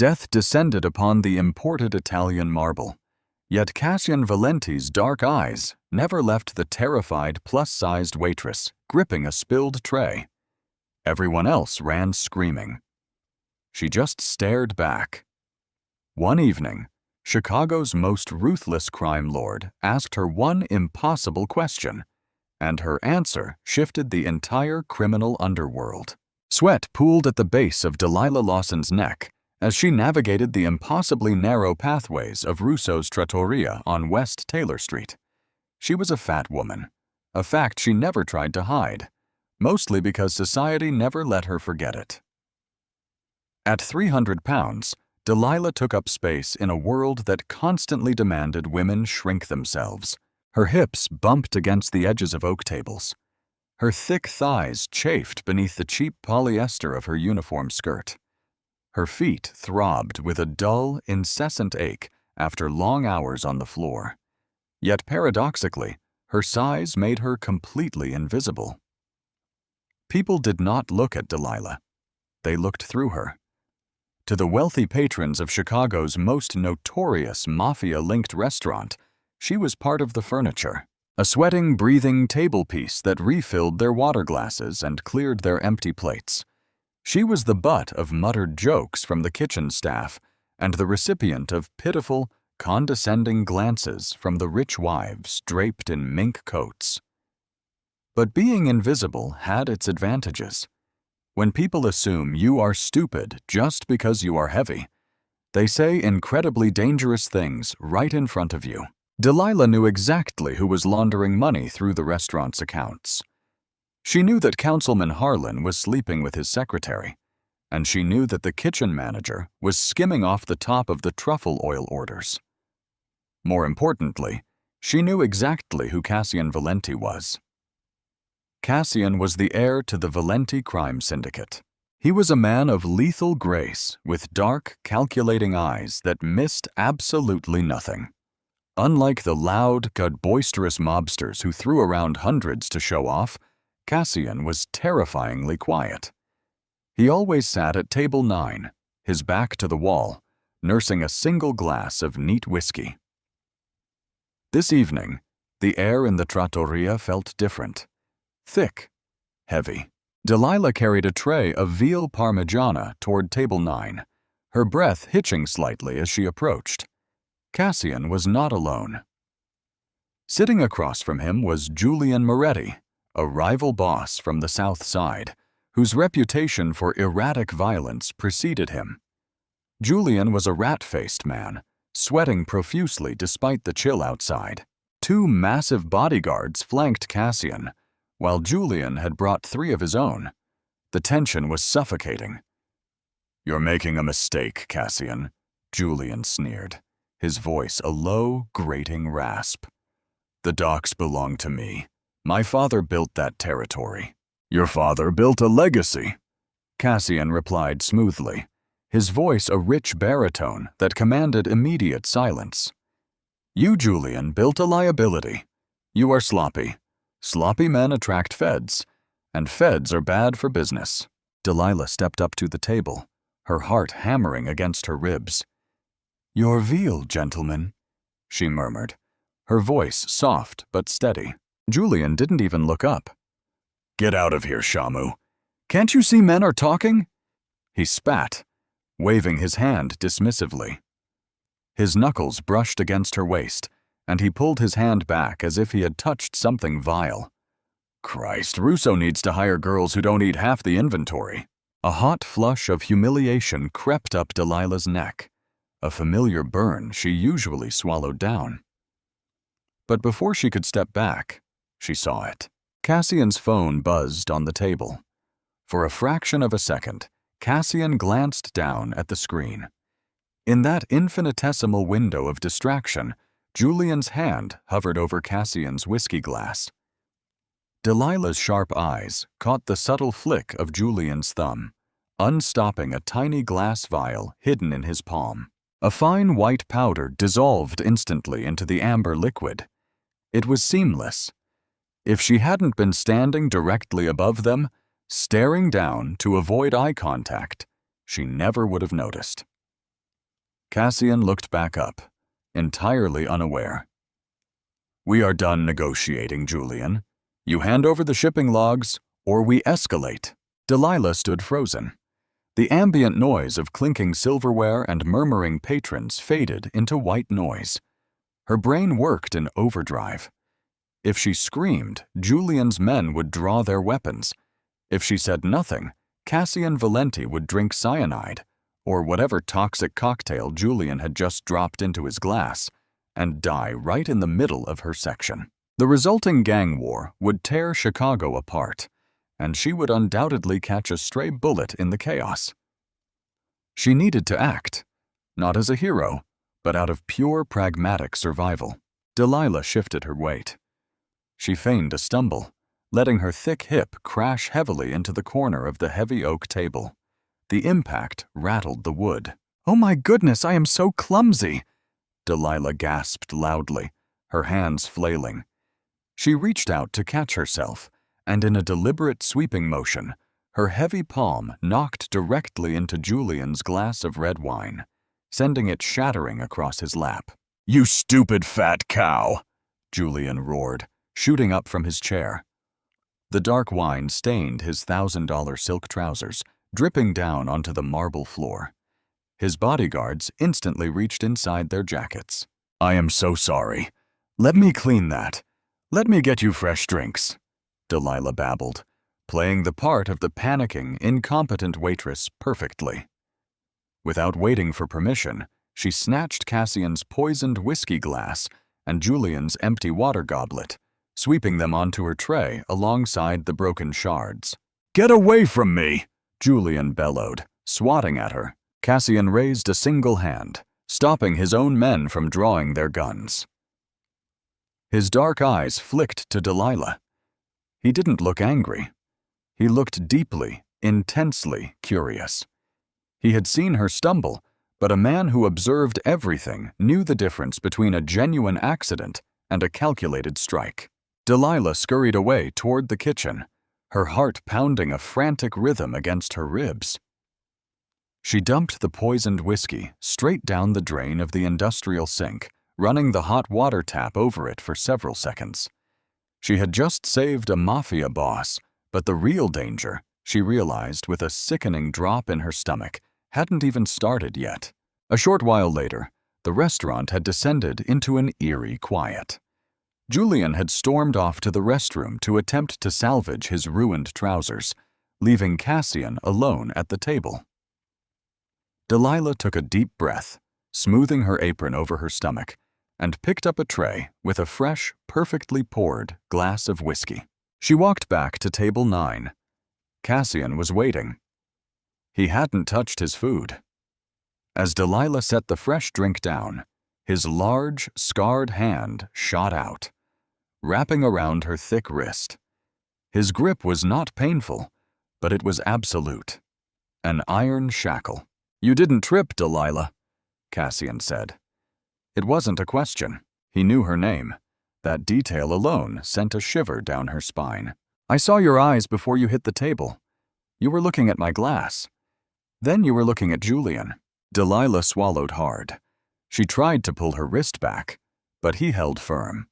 Death descended upon the imported Italian marble, yet Cassian Valenti's dark eyes never left the terrified plus-sized waitress gripping a spilled tray. Everyone else ran screaming. She just stared back. One evening, Chicago's most ruthless crime lord asked her one impossible question, and her answer shifted the entire criminal underworld. Sweat pooled at the base of Delilah Lawson's neck as she navigated the impossibly narrow pathways of Russo's trattoria on West Taylor Street. She was a fat woman, a fact she never tried to hide, mostly because society never let her forget it. At 300 pounds, Delilah took up space in a world that constantly demanded women shrink themselves. Her hips bumped against the edges of oak tables. Her thick thighs chafed beneath the cheap polyester of her uniform skirt. Her feet throbbed with a dull, incessant ache after long hours on the floor. Yet paradoxically, her size made her completely invisible. People did not look at Delilah. They looked through her. To the wealthy patrons of Chicago's most notorious Mafia-linked restaurant, she was part of the furniture, a sweating, breathing table piece that refilled their water glasses and cleared their empty plates. She was the butt of muttered jokes from the kitchen staff and the recipient of pitiful, condescending glances from the rich wives draped in mink coats. But being invisible had its advantages. When people assume you are stupid just because you are heavy, they say incredibly dangerous things right in front of you. Delilah knew exactly who was laundering money through the restaurant's accounts. She knew that Councilman Harlan was sleeping with his secretary, and she knew that the kitchen manager was skimming off the top of the truffle oil orders. More importantly, she knew exactly who Cassian Valenti was. Cassian was the heir to the Valenti crime syndicate. He was a man of lethal grace with dark, calculating eyes that missed absolutely nothing. Unlike the loud, boisterous mobsters who threw around hundreds to show off, Cassian was terrifyingly quiet. He always sat at table 9, his back to the wall, nursing a single glass of neat whiskey. This evening, the air in the trattoria felt different. Thick, heavy. Delilah carried a tray of veal parmigiana toward table 9, her breath hitching slightly as she approached. Cassian was not alone. Sitting across from him was Julian Moretti, a rival boss from the South Side, whose reputation for erratic violence preceded him. Julian was a rat-faced man, sweating profusely despite the chill outside. 2 massive bodyguards flanked Cassian, while Julian had brought 3 of his own. The tension was suffocating. "You're making a mistake, Cassian," Julian sneered, his voice a low, grating rasp. "The docks belong to me. My father built that territory." "Your father built a legacy," Cassian replied smoothly, his voice a rich baritone that commanded immediate silence. "You, Julian, built a liability. You are sloppy. Sloppy men attract feds, and feds are bad for business." Delilah stepped up to the table, her heart hammering against her ribs. "Your veal, gentlemen," she murmured, her voice soft but steady. Julian didn't even look up. "Get out of here, Shamu. Can't you see men are talking?" He spat, waving his hand dismissively. His knuckles brushed against her waist, and he pulled his hand back as if he had touched something vile. "Christ, Russo needs to hire girls who don't eat half the inventory." A hot flush of humiliation crept up Delilah's neck, a familiar burn she usually swallowed down. But before she could step back, she saw it. Cassian's phone buzzed on the table. For a fraction of a second, Cassian glanced down at the screen. In that infinitesimal window of distraction, Julian's hand hovered over Cassian's whiskey glass. Delilah's sharp eyes caught the subtle flick of Julian's thumb, unstopping a tiny glass vial hidden in his palm. A fine white powder dissolved instantly into the amber liquid. It was seamless. If she hadn't been standing directly above them, staring down to avoid eye contact, she never would have noticed. Cassian looked back up, entirely unaware. "We are done negotiating, Julian. You hand over the shipping logs, or we escalate." Delilah stood frozen. The ambient noise of clinking silverware and murmuring patrons faded into white noise. Her brain worked in overdrive. If she screamed, Julian's men would draw their weapons. If she said nothing, Cassian Valenti would drink cyanide, or whatever toxic cocktail Julian had just dropped into his glass, and die right in the middle of her section. The resulting gang war would tear Chicago apart, and she would undoubtedly catch a stray bullet in the chaos. She needed to act, not as a hero, but out of pure pragmatic survival. Delilah shifted her weight. She feigned a stumble, letting her thick hip crash heavily into the corner of the heavy oak table. The impact rattled the wood. "Oh my goodness, I am so clumsy!" Delilah gasped loudly, her hands flailing. She reached out to catch herself, and in a deliberate sweeping motion, her heavy palm knocked directly into Julian's glass of red wine, sending it shattering across his lap. "You stupid fat cow!" Julian roared, shooting up from his chair. The dark wine stained his $1,000 silk trousers, dripping down onto the marble floor. His bodyguards instantly reached inside their jackets. "I am so sorry. Let me clean that. Let me get you fresh drinks," Delilah babbled, playing the part of the panicking, incompetent waitress perfectly. Without waiting for permission, she snatched Cassian's poisoned whiskey glass and Julian's empty water goblet, sweeping them onto her tray alongside the broken shards. "Get away from me!" Julian bellowed, swatting at her. Cassian raised a single hand, stopping his own men from drawing their guns. His dark eyes flicked to Delilah. He didn't look angry. He looked deeply, intensely curious. He had seen her stumble, but a man who observed everything knew the difference between a genuine accident and a calculated strike. Delilah scurried away toward the kitchen, her heart pounding a frantic rhythm against her ribs. She dumped the poisoned whiskey straight down the drain of the industrial sink, running the hot water tap over it for several seconds. She had just saved a Mafia boss, but the real danger, she realized with a sickening drop in her stomach, hadn't even started yet. A short while later, the restaurant had descended into an eerie quiet. Julian had stormed off to the restroom to attempt to salvage his ruined trousers, leaving Cassian alone at the table. Delilah took a deep breath, smoothing her apron over her stomach, and picked up a tray with a fresh, perfectly poured glass of whiskey. She walked back to table 9. Cassian was waiting. He hadn't touched his food. As Delilah set the fresh drink down, his large, scarred hand shot out, wrapping around her thick wrist. His grip was not painful, but it was absolute. An iron shackle. "You didn't trip, Delilah," Cassian said. It wasn't a question. He knew her name. That detail alone sent a shiver down her spine. "I saw your eyes before you hit the table. You were looking at my glass. Then you were looking at Julian." Delilah swallowed hard. She tried to pull her wrist back, but he held firm.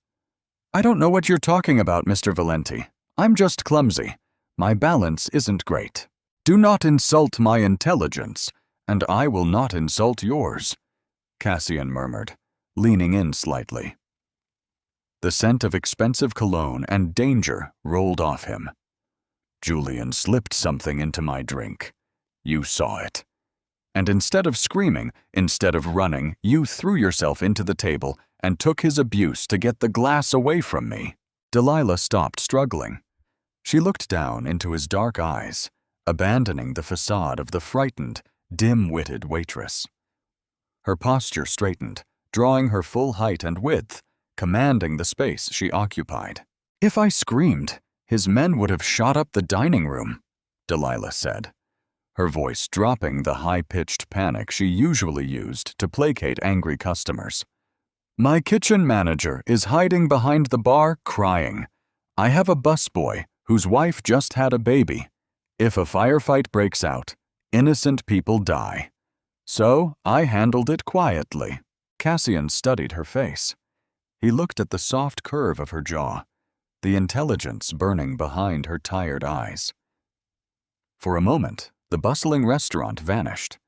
"I don't know what you're talking about, Mr. Valenti. I'm just clumsy. My balance isn't great. Do not insult my intelligence, and I will not insult yours," Cassian murmured, leaning in slightly. The scent of expensive cologne and danger rolled off him. "Julian slipped something into my drink. You saw it. And instead of screaming, instead of running, you threw yourself into the table and took his abuse to get the glass away from me." Delilah stopped struggling. She looked down into his dark eyes, abandoning the facade of the frightened, dim-witted waitress. Her posture straightened, drawing her full height and width, commanding the space she occupied. "If I screamed, his men would have shot up the dining room," Delilah said, her voice dropping the high-pitched panic she usually used to placate angry customers. "My kitchen manager is hiding behind the bar crying. I have a busboy whose wife just had a baby. If a firefight breaks out, innocent people die. So I handled it quietly. Cassian studied her face. He looked at the soft curve of her jaw, the intelligence burning behind her tired eyes. For a moment, the bustling restaurant vanished,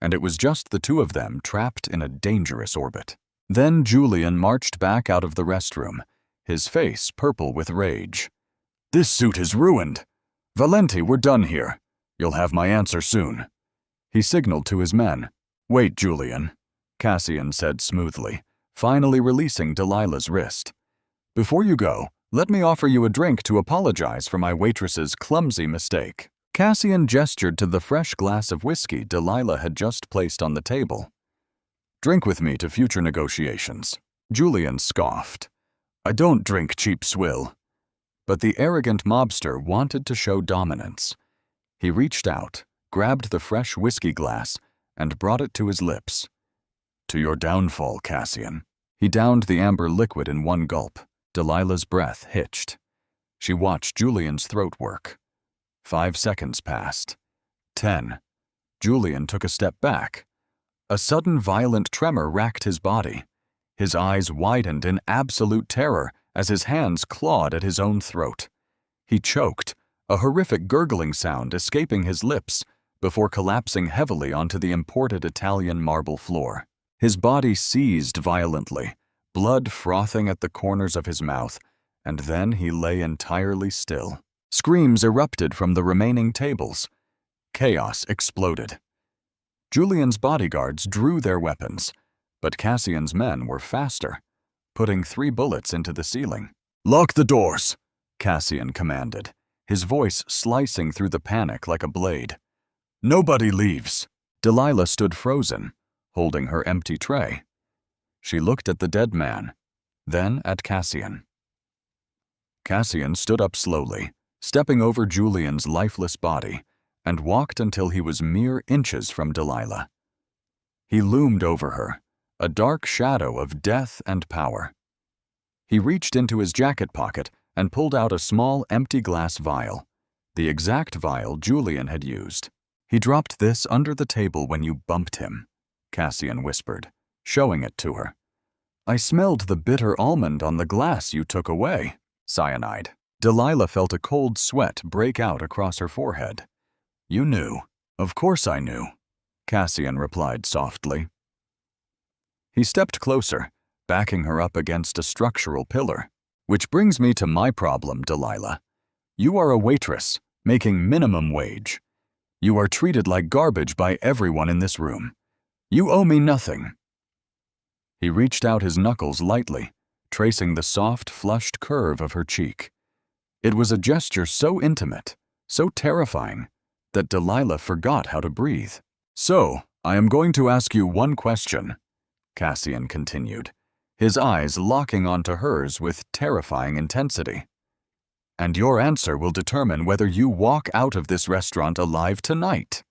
and it was just the two of them trapped in a dangerous orbit. Then Julian marched back out of the restroom, his face purple with rage. "This suit is ruined. Valenti, we're done here. You'll have my answer soon." He signaled to his men. "Wait, Julian," Cassian said smoothly, finally releasing Delilah's wrist. "Before you go, let me offer you a drink to apologize for my waitress's clumsy mistake." Cassian gestured to the fresh glass of whiskey Delilah had just placed on the table. "Drink with me to future negotiations." Julian scoffed. "I don't drink cheap swill." But the arrogant mobster wanted to show dominance. He reached out, grabbed the fresh whiskey glass, and brought it to his lips. "To your downfall, Cassian." He downed the amber liquid in one gulp. Delilah's breath hitched. She watched Julian's throat work. 5 seconds passed. 10. Julian took a step back. A sudden violent tremor racked his body. His eyes widened in absolute terror as his hands clawed at his own throat. He choked, a horrific gurgling sound escaping his lips before collapsing heavily onto the imported Italian marble floor. His body seized violently, blood frothing at the corners of his mouth, and then he lay entirely still. Screams erupted from the remaining tables. Chaos exploded. Julian's bodyguards drew their weapons, but Cassian's men were faster, putting 3 bullets into the ceiling. "Lock the doors," Cassian commanded, his voice slicing through the panic like a blade. "Nobody leaves." Delilah stood frozen, holding her empty tray. She looked at the dead man, then at Cassian. Cassian stood up slowly, stepping over Julian's lifeless body, and walked until he was mere inches from Delilah. He loomed over her, a dark shadow of death and power. He reached into his jacket pocket and pulled out a small empty glass vial, the exact vial Julian had used. "He dropped this under the table when you bumped him," Cassian whispered, showing it to her. "I smelled the bitter almond on the glass you took away." Cyanide. Delilah felt a cold sweat break out across her forehead. "You knew." "Of course I knew," Cassian replied softly. He stepped closer, backing her up against a structural pillar. "Which brings me to my problem, Delilah. You are a waitress, making minimum wage. You are treated like garbage by everyone in this room. You owe me nothing." He reached out his knuckles lightly, tracing the soft, flushed curve of her cheek. It was a gesture so intimate, so terrifying, that Delilah forgot how to breathe. "So, I am going to ask you one question," Cassian continued, his eyes locking onto hers with terrifying intensity. "And your answer will determine whether you walk out of this restaurant alive tonight."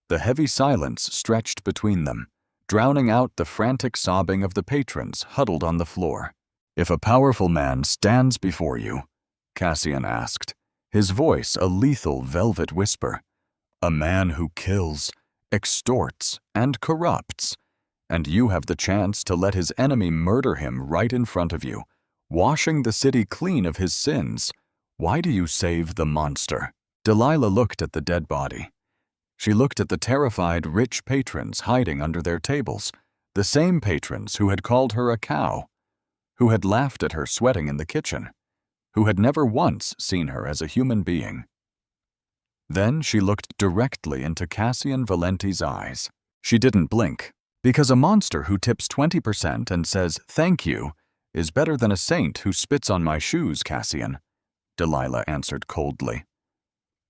The heavy silence stretched between them, drowning out the frantic sobbing of the patrons huddled on the floor. "If a powerful man stands before you," Cassian asked, his voice a lethal velvet whisper, "a man who kills, extorts, and corrupts, and you have the chance to let his enemy murder him right in front of you, washing the city clean of his sins, why do you save the monster?" Delilah looked at the dead body. She looked at the terrified rich patrons hiding under their tables, the same patrons who had called her a cow, who had laughed at her sweating in the kitchen, who had never once seen her as a human being. Then she looked directly into Cassian Valenti's eyes. She didn't blink, because a monster who tips 20% and says "thank you" is better than a saint who spits on my shoes, Cassian, Delilah answered coldly.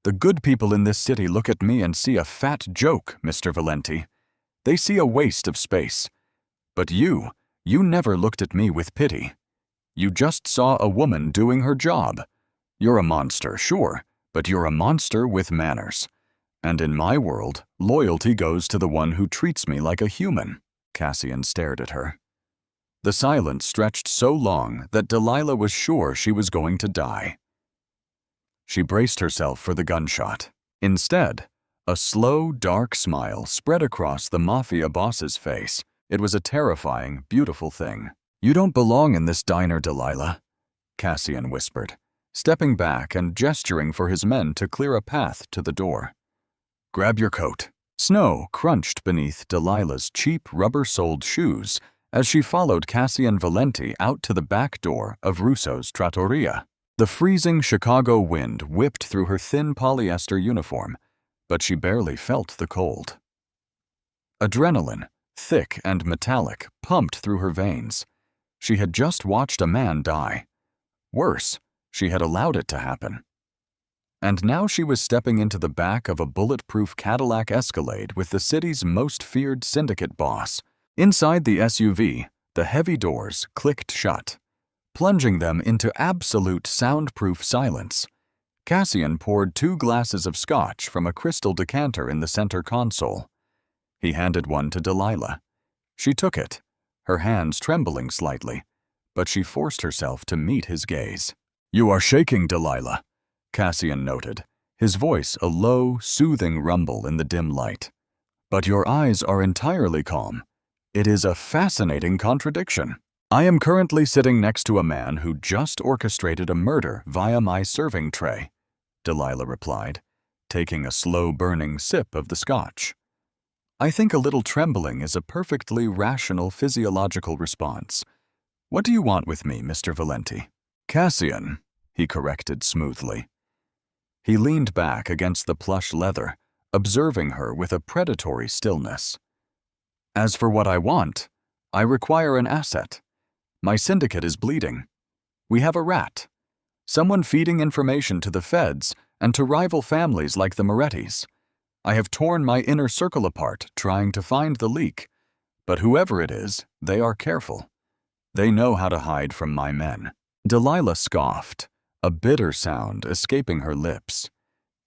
"The good people in this city look at me and see a fat joke, Mr. Valenti. They see a waste of space. But you never looked at me with pity. You just saw a woman doing her job. You're a monster, sure, but you're a monster with manners. And in my world, loyalty goes to the one who treats me like a human." Cassian stared at her. The silence stretched so long that Delilah was sure she was going to die. She braced herself for the gunshot. Instead, A slow, dark smile spread across the Mafia boss's face. It was a terrifying, beautiful thing. "You don't belong in this diner, Delilah," Cassian whispered, stepping back and gesturing for his men to clear a path to the door. "Grab your coat." Snow crunched beneath Delilah's cheap, rubber-soled shoes as she followed Cassian Valenti out to the back door of Russo's trattoria. The freezing Chicago wind whipped through her thin polyester uniform, but she barely felt the cold. Adrenaline, thick and metallic, pumped through her veins. She had just watched a man die. Worse, she had allowed it to happen. And now she was stepping into the back of a bulletproof Cadillac Escalade with the city's most feared syndicate boss. Inside the SUV, the heavy doors clicked shut, plunging them into absolute soundproof silence. Cassian poured 2 glasses of scotch from a crystal decanter in the center console. He handed one to Delilah. She took it, her hands trembling slightly, but she forced herself to meet his gaze. "You are shaking, Delilah," Cassian noted, his voice a low, soothing rumble in the dim light. "But your eyes are entirely calm. It is a fascinating contradiction." "I am currently sitting next to a man who just orchestrated a murder via my serving tray," Delilah replied, taking a slow-burning sip of the scotch. "I think a little trembling is a perfectly rational physiological response. What do you want with me, Mr. Valenti?" "Cassian," he corrected smoothly. He leaned back against the plush leather, observing her with a predatory stillness. "As for what I want, I require an asset. My syndicate is bleeding. We have a rat. Someone feeding information to the feds and to rival families like the Morettis. I have torn my inner circle apart trying to find the leak, but whoever it is, they are careful. They know how to hide from my men." Delilah scoffed, a bitter sound escaping her lips.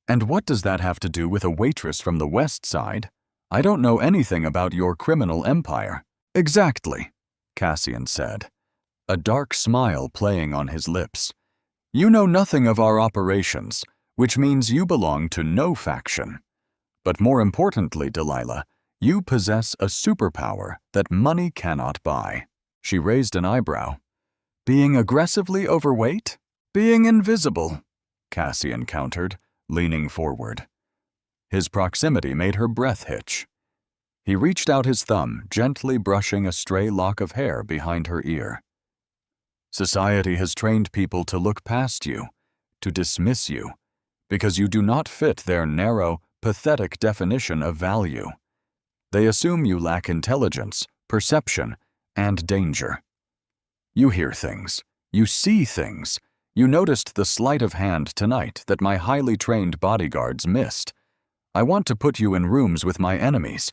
"And what does that have to do with a waitress from the West Side? I don't know anything about your criminal empire." "Exactly," Cassian said, a dark smile playing on his lips. "You know nothing of our operations, which means you belong to no faction. But more importantly, Delilah, you possess a superpower that money cannot buy." She raised an eyebrow. "Being aggressively overweight? Being invisible," Cassian countered, leaning forward. His proximity made her breath hitch. He reached out his thumb, gently brushing a stray lock of hair behind her ear. "Society has trained people to look past you, to dismiss you, because you do not fit their narrow, pathetic definition of value. They assume you lack intelligence, perception, and danger. You hear things. You see things. You noticed the sleight of hand tonight that my highly trained bodyguards missed. I want to put you in rooms with my enemies.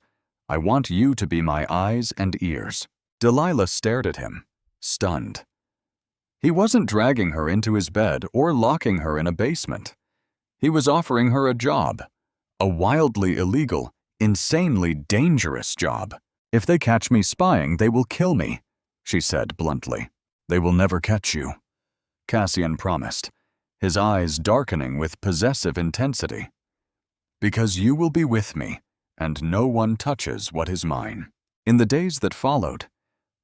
I want you to be my eyes and ears." Delilah stared at him, stunned. He wasn't dragging her into his bed or locking her in a basement. He was offering her a job, a wildly illegal, insanely dangerous job. "If they catch me spying, they will kill me," she said bluntly. "They will never catch you," Cassian promised, his eyes darkening with possessive intensity. "Because you will be with me, and no one touches what is mine." In the days that followed,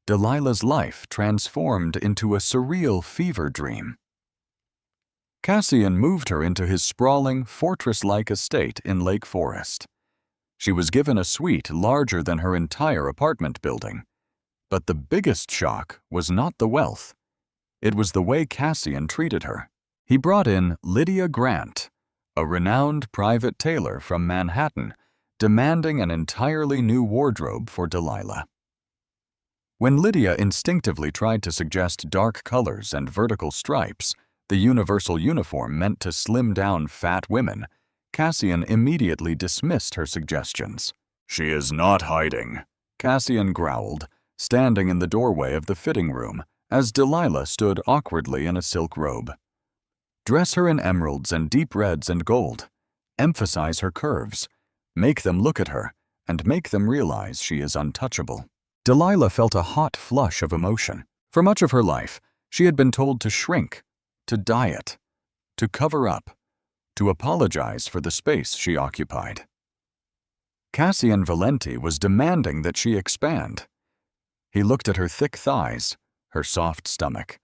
Delilah's life transformed into a surreal fever dream. Cassian moved her into his sprawling, fortress-like estate in Lake Forest. She was given a suite larger than her entire apartment building. But the biggest shock was not the wealth. It was the way Cassian treated her. He brought in Lydia Grant, a renowned private tailor from Manhattan, demanding an entirely new wardrobe for Delilah. When Lydia instinctively tried to suggest dark colors and vertical stripes, the universal uniform meant to slim down fat women, Cassian immediately dismissed her suggestions. "She is not hiding," Cassian growled, standing in the doorway of the fitting room as Delilah stood awkwardly in a silk robe. "Dress her in emeralds and deep reds and gold. Emphasize her curves. Make them look at her, and make them realize she is untouchable." Delilah felt a hot flush of emotion. For much of her life, she had been told to shrink, to diet, to cover up, to apologize for the space she occupied. Cassian Valenti was demanding that she expand. He looked at her thick thighs, her soft stomach,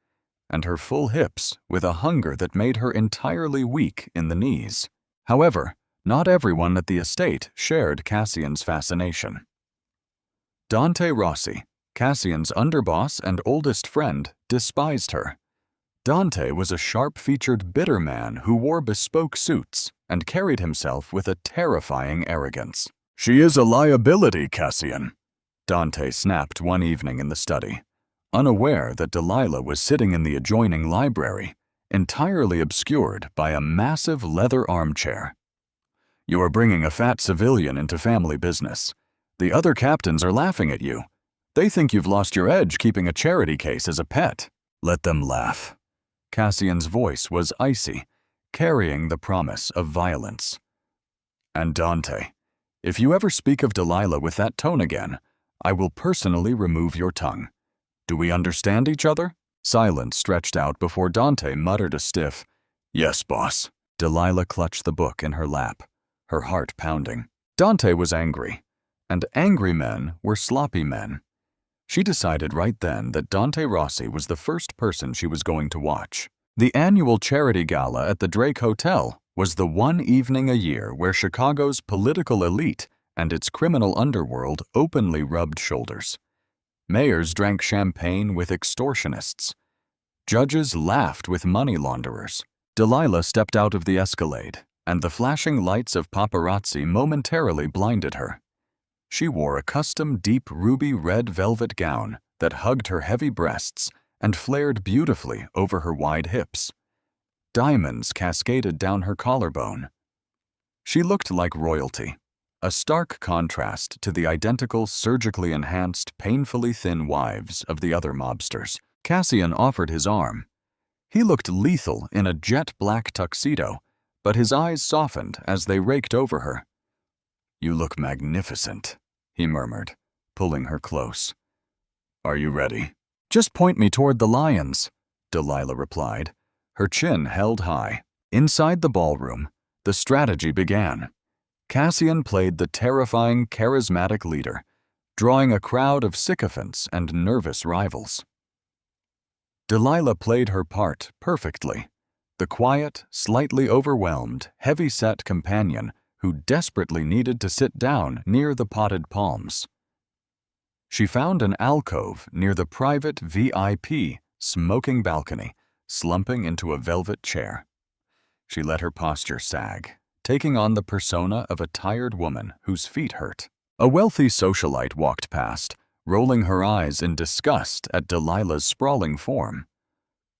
and her full hips with a hunger that made her entirely weak in the knees. However, not everyone at the estate shared Cassian's fascination. Dante Rossi, Cassian's underboss and oldest friend, despised her. Dante was a sharp-featured bitter man who wore bespoke suits and carried himself with a terrifying arrogance. "She is a liability, Cassian," Dante snapped one evening in the study, unaware that Delilah was sitting in the adjoining library, entirely obscured by a massive leather armchair. "You are bringing a fat civilian into family business. The other captains are laughing at you. They think you've lost your edge keeping a charity case as a pet. Let them laugh." Cassian's voice was icy, carrying the promise of violence. "And Dante, if you ever speak of Delilah with that tone again, I will personally remove your tongue. Do we understand each other?" Silence stretched out before Dante muttered a stiff, "Yes, boss." Delilah clutched the book in her lap, her heart pounding. Dante was angry, and angry men were sloppy men. She decided right then that Dante Rossi was the first person she was going to watch. The annual charity gala at the Drake Hotel was the one evening a year where Chicago's political elite and its criminal underworld openly rubbed shoulders. Mayors drank champagne with extortionists. Judges laughed with money launderers. Delilah stepped out of the Escalade, and the flashing lights of paparazzi momentarily blinded her. She wore a custom deep ruby red velvet gown that hugged her heavy breasts and flared beautifully over her wide hips. Diamonds cascaded down her collarbone. She looked like royalty, a stark contrast to the identical surgically enhanced, painfully thin wives of the other mobsters. Cassian offered his arm. He looked lethal in a jet black tuxedo, but his eyes softened as they raked over her. "You look magnificent," he murmured, pulling her close. "Are you ready?" "Just point me toward the lions," Delilah replied, her chin held high. Inside the ballroom, the strategy began. Cassian played the terrifying, charismatic leader, drawing a crowd of sycophants and nervous rivals. Delilah played her part perfectly, the quiet, slightly overwhelmed, heavy-set companion who desperately needed to sit down near the potted palms. She found an alcove near the private VIP smoking balcony, slumping into a velvet chair. She let her posture sag, taking on the persona of a tired woman whose feet hurt. A wealthy socialite walked past, rolling her eyes in disgust at Delilah's sprawling form.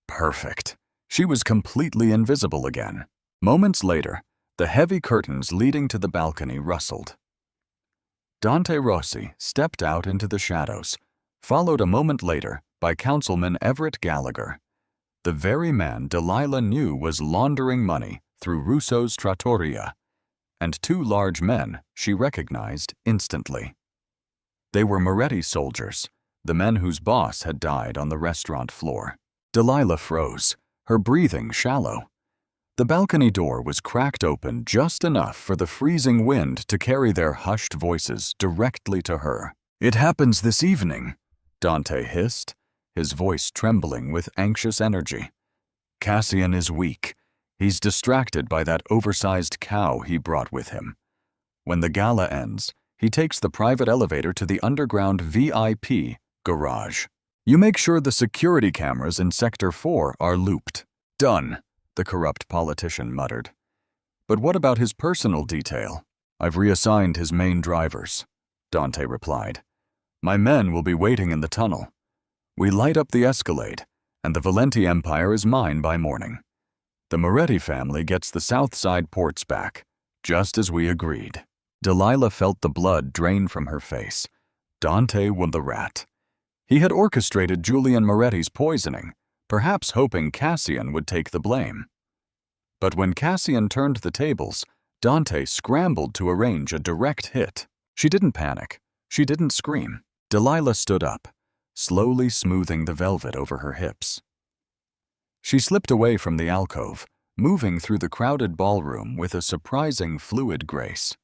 Perfect. She was completely invisible again. Moments later, the heavy curtains leading to the balcony rustled. Dante Rossi stepped out into the shadows, followed a moment later by Councilman Everett Gallagher, the very man Delilah knew was laundering money through Russo's trattoria, and two large men she recognized instantly. They were Moretti soldiers, the men whose boss had died on the restaurant floor. Delilah froze, her breathing shallow. The balcony door was cracked open just enough for the freezing wind to carry their hushed voices directly to her. "It happens this evening," Dante hissed, his voice trembling with anxious energy. "Cassian is weak. He's distracted by that oversized cow he brought with him. When the gala ends, he takes the private elevator to the underground VIP garage. You make sure the security cameras in Sector 4 are looped." "Done," the corrupt politician muttered. "But what about his personal detail?" "I've reassigned his main drivers," Dante replied. "My men will be waiting in the tunnel. We light up the Escalade, and the Valenti Empire is mine by morning. The Moretti family gets the South Side ports back, just as we agreed." Delilah felt the blood drain from her face. Dante was the rat. He had orchestrated Julian Moretti's poisoning, perhaps hoping Cassian would take the blame. But when Cassian turned the tables, Dante scrambled to arrange a direct hit. She didn't panic. She didn't scream. Delilah stood up, slowly smoothing the velvet over her hips. She slipped away from the alcove, moving through the crowded ballroom with a surprising fluid grace.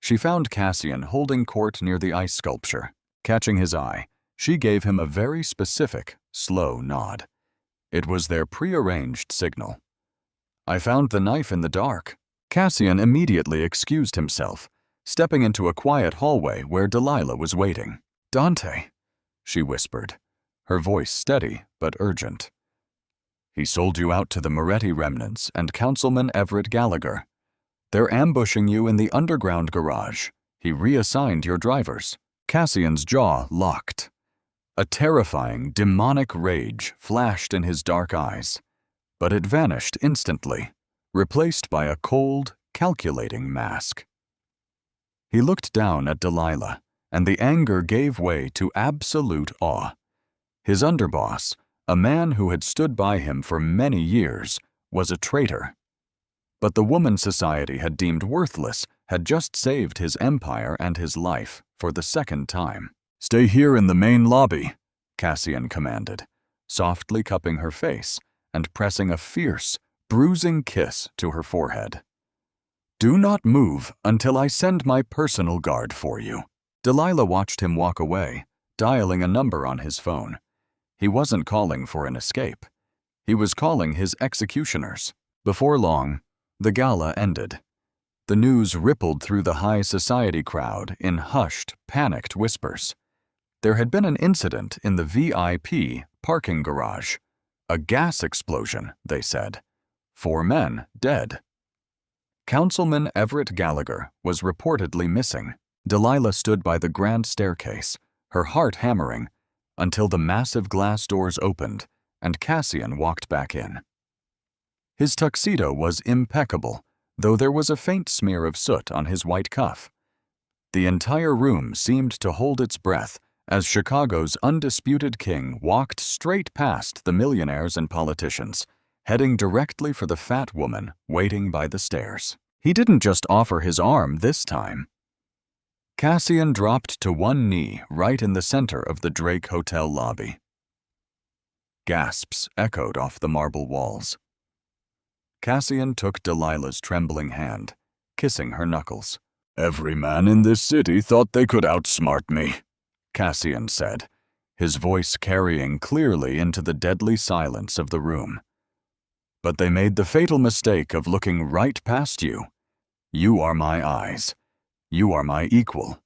She found Cassian holding court near the ice sculpture. Catching his eye, she gave him a very specific, slow nod. It was their prearranged signal. "I found the knife in the dark." Cassian immediately excused himself, stepping into a quiet hallway where Delilah was waiting. "Dante," she whispered, her voice steady but urgent. "He sold you out to the Moretti remnants and Councilman Everett Gallagher. They're ambushing you in the underground garage. He reassigned your drivers." Cassian's jaw locked. A terrifying, demonic rage flashed in his dark eyes, but it vanished instantly, replaced by a cold, calculating mask. He looked down at Delilah, and the anger gave way to absolute awe. His underboss, a man who had stood by him for many years, was a traitor. But the woman society had deemed worthless had just saved his empire and his life for the second time. "Stay here in the main lobby," Cassian commanded, softly cupping her face and pressing a fierce, bruising kiss to her forehead. "Do not move until I send my personal guard for you." Delilah watched him walk away, dialing a number on his phone. He wasn't calling for an escape. He was calling his executioners. Before long, the gala ended. The news rippled through the high society crowd in hushed, panicked whispers. There had been an incident in the VIP parking garage. A gas explosion, they said. 4 men dead. Councilman Everett Gallagher was reportedly missing. Delilah stood by the grand staircase, her heart hammering, until the massive glass doors opened and Cassian walked back in. His tuxedo was impeccable, though there was a faint smear of soot on his white cuff. The entire room seemed to hold its breath as Chicago's undisputed king walked straight past the millionaires and politicians, heading directly for the fat woman waiting by the stairs. He didn't just offer his arm this time. Cassian dropped to one knee right in the center of the Drake Hotel lobby. Gasps echoed off the marble walls. Cassian took Delilah's trembling hand, kissing her knuckles. "Every man in this city thought they could outsmart me," Cassian said, his voice carrying clearly into the deadly silence of the room. "But they made the fatal mistake of looking right past you. You are my eyes. You are my equal.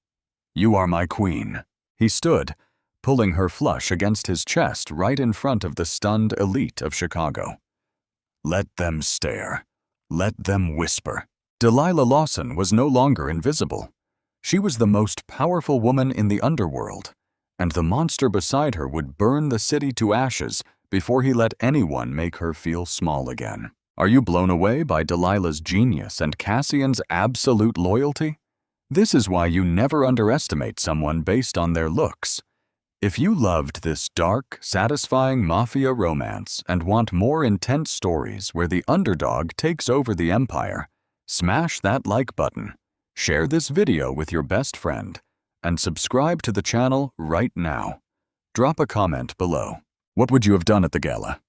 You are my queen." He stood, pulling her flush against his chest right in front of the stunned elite of Chicago. Let them stare. Let them whisper. Delilah Lawson was no longer invisible. She was the most powerful woman in the underworld, and the monster beside her would burn the city to ashes before he let anyone make her feel small again. Are you blown away by Delilah's genius and Cassian's absolute loyalty? This is why you never underestimate someone based on their looks. If you loved this dark, satisfying mafia romance and want more intense stories where the underdog takes over the empire, smash that like button, share this video with your best friend, and subscribe to the channel right now. Drop a comment below. What would you have done at the gala?